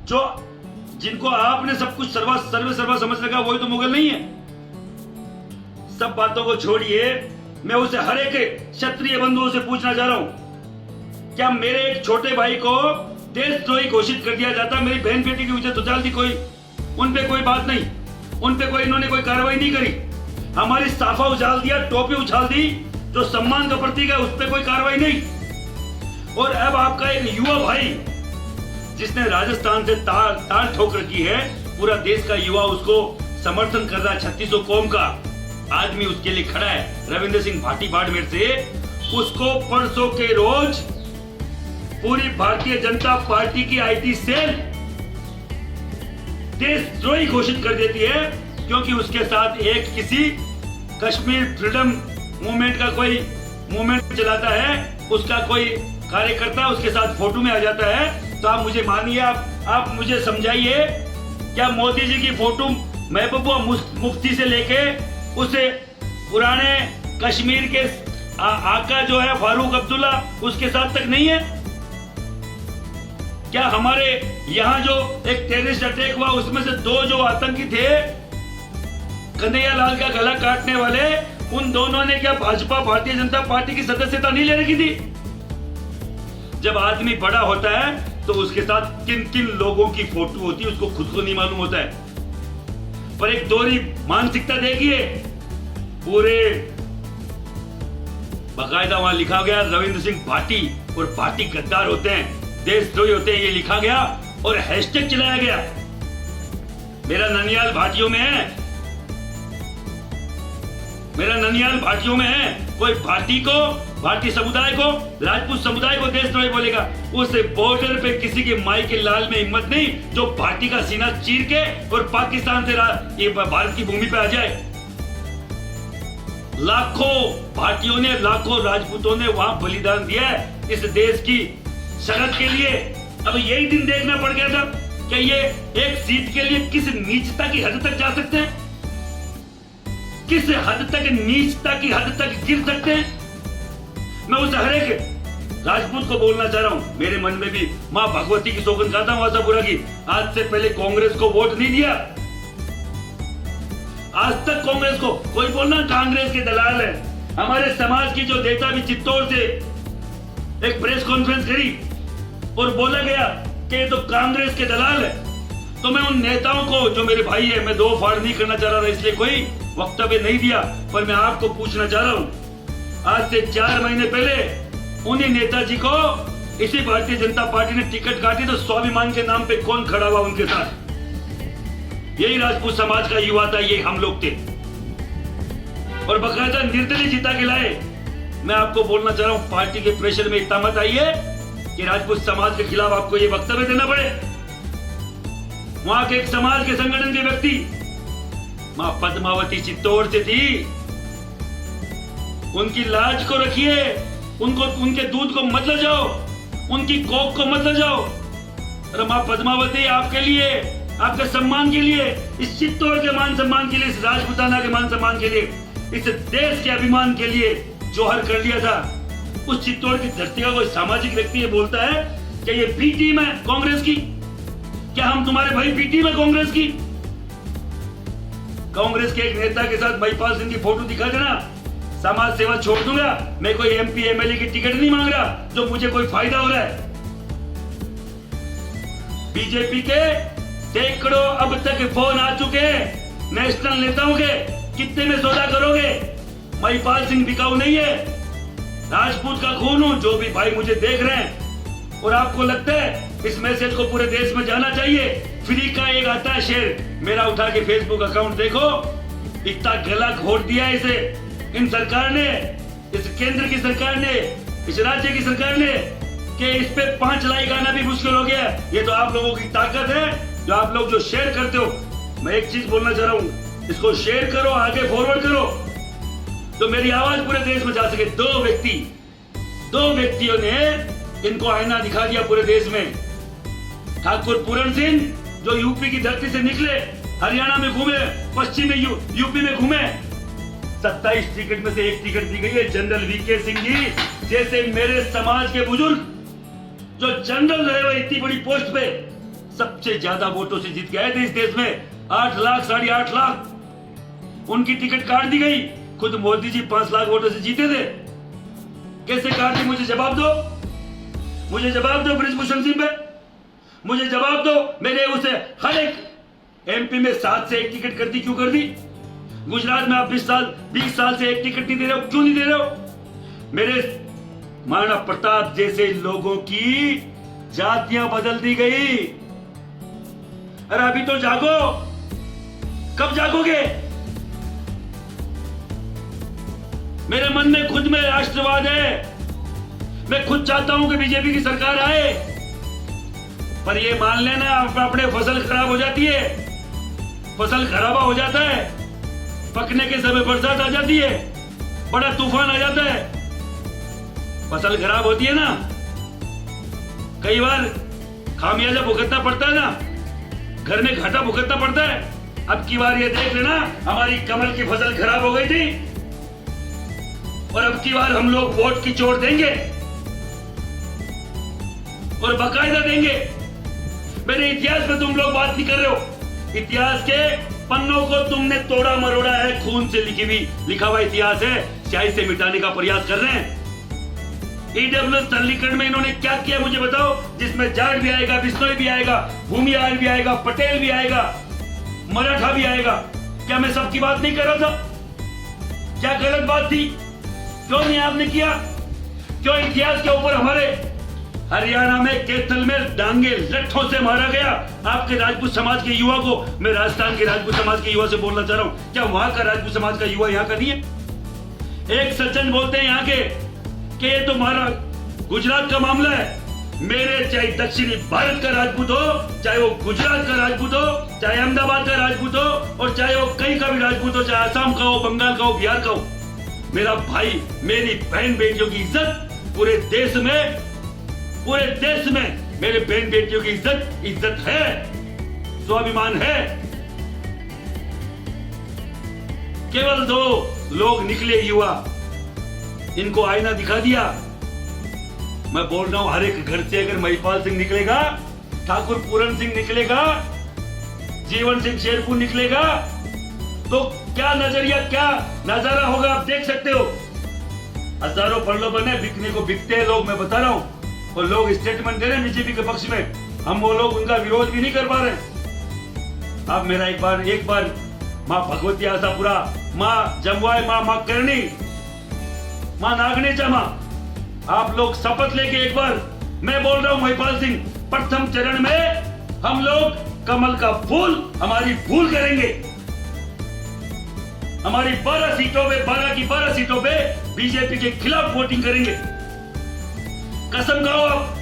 जो जिनको आपने सब कुछ सर्वा समझ रखा, वही तो मुगल नहीं है। सब बातों को छोड़िए, मैं उसे हर एक क्षत्रिय बंधुओं से पूछना चाह रहा हूं, क्या मेरे एक छोटे भाई को देशद्रोही घोषित कर दिया जाता? मेरी बहन बेटी की इज्जत उछाल दी कोई, उन पे कोई बात नहीं, उन पे कोई इन्होंने कोई कार्रवाई नहीं करी। हमारी साफा उछाल दिया, टोपी उछाल दी, जो सम्मान का प्रतीक है, उस पर कोई कार्रवाई नहीं। और अब आपका एक युवा भाई जिसने राजस्थान से ताल ठोक रखी है, पूरा देश का युवा उसको समर्थन कर रहा है, 3600 कौम का आदमी उसके लिए खड़ा है, रविंद्र सिंह भाटी बाड़मेर से। उसको परसों के रोज पूरी भारतीय जनता पार्टी की आईटी सेल देशद्रोही घोषित कर देती है, क्योंकि उसके साथ एक किसी कश्मीर फ्रीडम मूवमेंट का कोई मूवमेंट चलाता है, उसका कोई कार्यकर्ता उसके साथ फोटो में आ जाता है। तो आप मुझे मानिए, आप मुझे समझाइए, क्या मोदी जी की फोटो महबूबा मुफ्ती से लेके उसे पुराने कश्मीर के आका जो है फारूक अब्दुल्ला, उसके साथ तक नहीं है? क्या हमारे यहाँ जो एक टेररिस्ट अटैक हुआ, उसमें से 2 जो आतंकी थे, कन्हैया लाल का गला काटने वाले, उन दोनों ने क्या भाजपा भारतीय जनता पार्टी की सदस्यता नहीं ले रखी थी? जब आदमी बड़ा होता है तो उसके साथ किन किन लोगों की फोटो होती है उसको खुद को नहीं मालूम होता है। पर एक दोहरी मानसिकता देखिए, पूरे बाकायदा वहां लिखा गया रविंद्र सिंह भाटी, और भाटी गद्दार होते हैं, देशद्रोही होते हैं, ये लिखा गया और हैशटैग चलाया गया। मेरा ननियाल भाटियों में है, मेरा ननियाल भाटियों में है। कोई भारतीय समुदाय को, राजपूत समुदाय को देशद्रोही बोलेगा, उसे बॉर्डर पे किसी के माई के लाल में हिम्मत नहीं जो भारतीय का सीना चीर के और पाकिस्तान से ये भारत की भूमि पे आ जाए। लाखों भारतीयों ने, लाखों राजपूतों ने वहां बलिदान दिया है इस देश की शरत के लिए। अब यही दिन देखना पड़ गया था कि ये एक सीट के लिए किस नीचता की हद तक जा सकते हैं, किस हद तक नीचता की हद तक गिर सकते हैं। मैं उस हर एक राजपूत को बोलना चाह रहा हूं, मेरे मन में भी मां भगवती की सौगंध खाता हूं आशापुरा की, आज से पहले कांग्रेस को वोट नहीं दिया, आज तक कांग्रेस को। कोई बोलना कांग्रेस के दलाल है, हमारे समाज की जो नेता भी चित्तौड़ से एक प्रेस कॉन्फ्रेंस करी और बोला गया कि ये तो कांग्रेस के दलाल है। तो मैं उन नेताओं को, जो मेरे भाई है, मैं दो फाड़ नहीं करना चाह रहा था, इसलिए कोई वक्तव्य नहीं दिया, पर मैं आपको पूछना चाह रहा हूं, आज से 4 महीने पहले उन्हीं नेताजी को इसी भारतीय जनता पार्टी ने टिकट काटी, तो स्वाभिमान के नाम पे कौन खड़ा हुआ उनके साथ? यही राजपूत समाज का युवा था, ये हम लोग थे, और बकायदा निर्दलीय जिता के लाए। मैं आपको बोलना चाह रहा हूं, पार्टी के प्रेशर में इतना मत आइए कि राजपूत समाज के खिलाफ आपको ये वक्तव्य देना पड़े। वहां के एक समाज के संगठन के व्यक्ति, मां पद्मावती चित्तौड़ से थी, उनकी लाज को रखिए, उनको, उनके दूध को मत ले जाओ, उनकी कोक को मत ले जाओ। अरे मां पद्मावती आपके लिए, आपके सम्मान के लिए, इस चित्तौड़ के मान सम्मान के लिए, इस राजपूताना के मान सम्मान के लिए, इस देश के अभिमान के लिए जोहर कर लिया था। उस चित्तौड़ की धरती का कोई सामाजिक व्यक्ति ये बोलता है कि ये बी टीम है कांग्रेस की? क्या हम तुम्हारे भाई बी टीम है कांग्रेस की? कांग्रेस के एक नेता के साथ महिपाल सिंह की फोटो दिखा देना, समाज सेवा छोड़ दूंगा, मैं कोई एमपी एमएलए की टिकट नहीं मांग रहा जो मुझे कोई फायदा हो रहा है। बीजेपी के सैकड़ों अब तक फोन आ चुके हैं नेशनल नेताओं के, कितने में सौदा करोगे? महिपाल सिंह बिकाऊ नहीं है, राजपूत का खून हूं। जो भी भाई मुझे देख रहे हैं और आपको लगता है इस मैसेज को पूरे देश में जाना चाहिए, फ्री का एक आता है शेयर, मेरा उठा के फेसबुक अकाउंट देखो, इतना गला घोट दिया इसे इन सरकार ने, इस केंद्र की सरकार ने, इस राज्य की सरकार ने, कि इस पे 5 लाइक आना भी मुश्किल हो गया। ये तो आप लोगों की ताकत है, जो आप लोग जो शेयर करते हो। मैं एक चीज बोलना चाह रहा हूं, इसको शेयर करो, आगे फॉरवर्ड करो, तो मेरी आवाज पूरे देश में जा सके। 2 व्यक्तियों ने इनको आईना दिखा दिया पूरे देश में। ठाकुर पूरन सिंह जो यूपी की धरती से निकले, हरियाणा में घूमे, पश्चिमी यूपी में घूमे, 27 टिकट में से 1 टिकट दी गई है जनरल वीके सिंह जी जैसे मेरे समाज के बुजुर्ग जो जनरल रहे हुए इतनी बड़ी पोस्ट पे, सबसे ज्यादा वोटों से जीत के आए थे इस देश में, 8 लाख 8.5 लाख। उनकी टिकट काट दी गई। खुद मोदी जी 5 लाख वोटों से जीते थे। कैसे काट दी? मुझे जवाब दो, मुझे जवाब दो बृजभूषण सिंह पे, मुझे जवाब दो। मेरे उसे हर एक एमपी में 7 से 1 टिकट कर दी, क्यों कर दी? गुजरात में आप 20 साल से 1 टिकट नहीं दे रहे हो, क्यों नहीं दे रहे हो? मेरे महाराणा प्रताप जैसे लोगों की जातियां बदल दी गई। अरे अभी तो जागो, कब जागोगे? मेरे मन में खुद में राष्ट्रवाद है। मैं खुद चाहता हूं कि बीजेपी की सरकार आए, पर ये मान लेना अपने फसल खराब हो जाती है, फसल खराबा हो जाता है, पकने के समय बरसात आ जाती है, बड़ा तूफान आ जाता है, फसल खराब होती है ना, कई बार खामियाजा भुगतना पड़ता है ना, घर में घाटा भुगतना पड़ता है। अब की बार ये देख लेना, हमारी कमल की फसल खराब हो गई थी और अब की बार हम लोग वोट की चोट देंगे और बकायदा देंगे। मेरे इतिहास में तुम लोग बात नहीं कर रहे हो। इतिहास के पन्नों को तुमने तोड़ा मरोड़ा है, खून से लिखा हुआ इतिहास है, स्याही से मिटाने का प्रयास कर रहे हैं। ईडब्ल्यू सरलीकरण में इन्होंने क्या किया मुझे बताओ, जिसमें जाट भी आएगा, बिश्नोई भी आएगा, भूमियार भी आएगा, पटेल भी आएगा, मराठा भी आएगा। क्या मैं सबकी बात नहीं कर रहा था? क्या गलत बात थी? क्यों नहीं आपने किया? क्यों इतिहास के ऊपर हमारे हरियाणा में कैथल में डांगे लट्ठों से मारा गया आपके राजपूत समाज के युवा को? मैं राजस्थान के राजपूत समाज के युवा से बोलना चाह रहा हूं, क्या वहां का राजपूत समाज का युवा यहाँ का नहीं है? एक सज्जन बोलते हैं यहाँ के कि ये तो हमारा गुजरात का मामला है। मेरे चाहे दक्षिणी भारत का राजपूत हो, चाहे वो गुजरात का राजपूत हो, चाहे अहमदाबाद का राजपूत हो, और चाहे वो कहीं का भी राजपूत हो, चाहे असम का हो, बंगाल का हो, बिहार का हो, मेरा भाई मेरी बहन बेटियों की इज्जत पूरे देश में मेरे बहन बेटियों की इज्जत है, स्वाभिमान है। केवल 2 लोग निकले युवा, इनको आईना दिखा दिया। मैं बोल रहा हूं हर एक घर से अगर महिपाल सिंह निकलेगा, ठाकुर पूरन सिंह निकलेगा, जीवन सिंह शेरपुर निकलेगा, तो क्या नजरिया, क्या नजारा होगा आप देख सकते हो। हजारों प्रलोभन है, बिकने को बिकते हैं लोग, मैं बता रहा हूं। और लोग स्टेटमेंट दे रहे हैं बीजेपी के पक्ष में, हम वो लोग उनका विरोध भी नहीं कर पा रहे। आप मेरा एक बार माँ भगवती आशापुरा, माँ जमवाई, माँ करणी, माँ नागनेचा माँ, आप लोग शपथ लेके एक बार, मैं बोल रहा हूं महिपाल सिंह, प्रथम चरण में हम लोग कमल का फूल, हमारी फूल करेंगे। हमारी 12 सीटों पे, 12 की 12 सीटों पे बीजेपी के खिलाफ वोटिंग करेंगे। कसम खाओ आप,